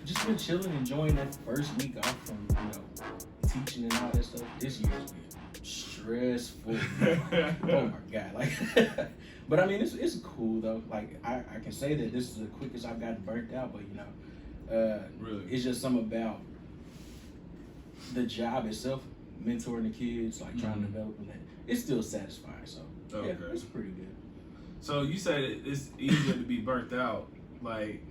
Just been chilling, enjoying that first week off from teaching and all that stuff. This year's been stressful. Oh my god, like, but I mean it's cool though. Like I can say that this is the quickest I've gotten burnt out, but really, it's just something about the job itself, mentoring the kids, like trying to develop them. It's still satisfying. So yeah, it's pretty good. So you said it's easier to be burnt out, like.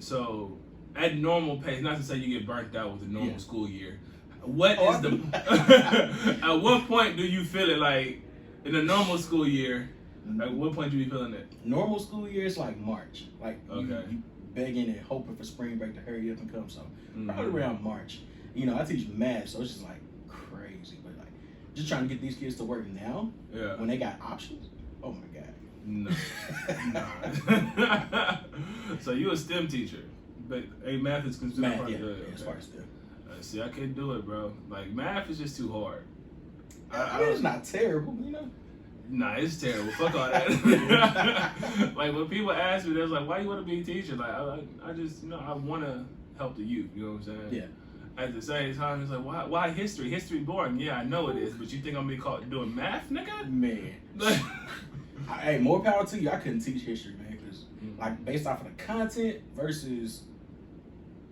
So, at normal pace, not to say you get burnt out with the normal school year. At what point do you feel it? Like in the normal school year, at what point do you be feeling it? Normal school year is like March, like you begging and hoping for spring break to hurry up and come. So probably around March. I teach math, so it's just like crazy. But like just trying to get these kids to work now. Yeah. When they got options. Oh my god. No. So you a STEM teacher, but math is considered math, part of as far as STEM. See, I can't do it, bro. Like math is just too hard. I mean, it's not terrible, Nah, it's terrible. Fuck all that. Like when people ask me, they're like, "Why you want to be a teacher?" Like I just, I want to help the youth. You know what I'm saying? Yeah. At the same time, it's like, why history? History boring. Yeah, I know it is, but you think I'm gonna be caught doing math, nigga? Man. Hey, more power to you. I couldn't teach history, man, because like based off of the content versus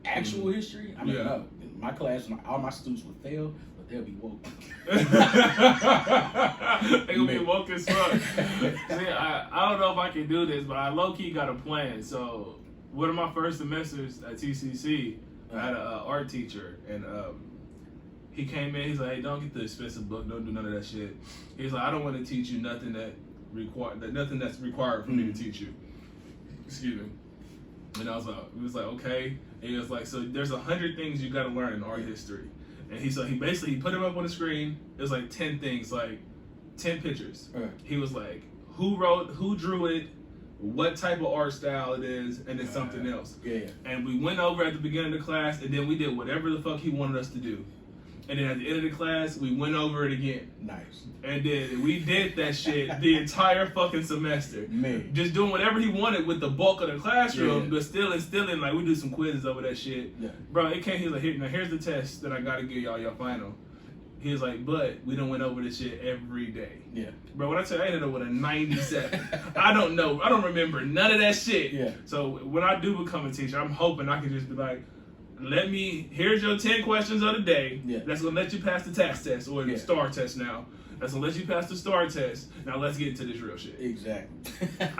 actual history. I mean, no, in my class, all my students would fail, but they'll be woke. They gonna be woke as fuck. See, I don't know if I can do this, but I low key got a plan. So one of my first semesters at TCC, I had an art teacher, and he came in. He's like, "Hey, don't get the expensive book. Don't do none of that shit." He's like, "I don't want to teach you nothing nothing that's required for me to teach you." Excuse me. And I was like, okay. And he was like, so there's 100 things you got to learn in art history. And he basically put them up on the screen. It was like 10 things, like 10 pictures. He was like, who drew it, what type of art style it is, and then something else. Yeah. And we went over at the beginning of the class, and then we did whatever the fuck he wanted us to do. And then at the end of the class, we went over it again. Nice. And then we did that shit the entire fucking semester. Man. Just doing whatever he wanted with the bulk of the classroom, but still instilling, like, we do some quizzes over that shit. Yeah. Bro, it came, he's like, here's the test that I gotta give y'all final. He was like, but we done went over this shit every day. Yeah. Bro, when I tell you I ended up with a 97, I don't know. I don't remember none of that shit. Yeah. So when I do become a teacher, I'm hoping I can just be like, here's your 10 questions of the day. Yeah. That's gonna let you pass the tax test or the STAR test now. That's gonna let you pass the STAR test. Now let's get into this real shit. Exactly.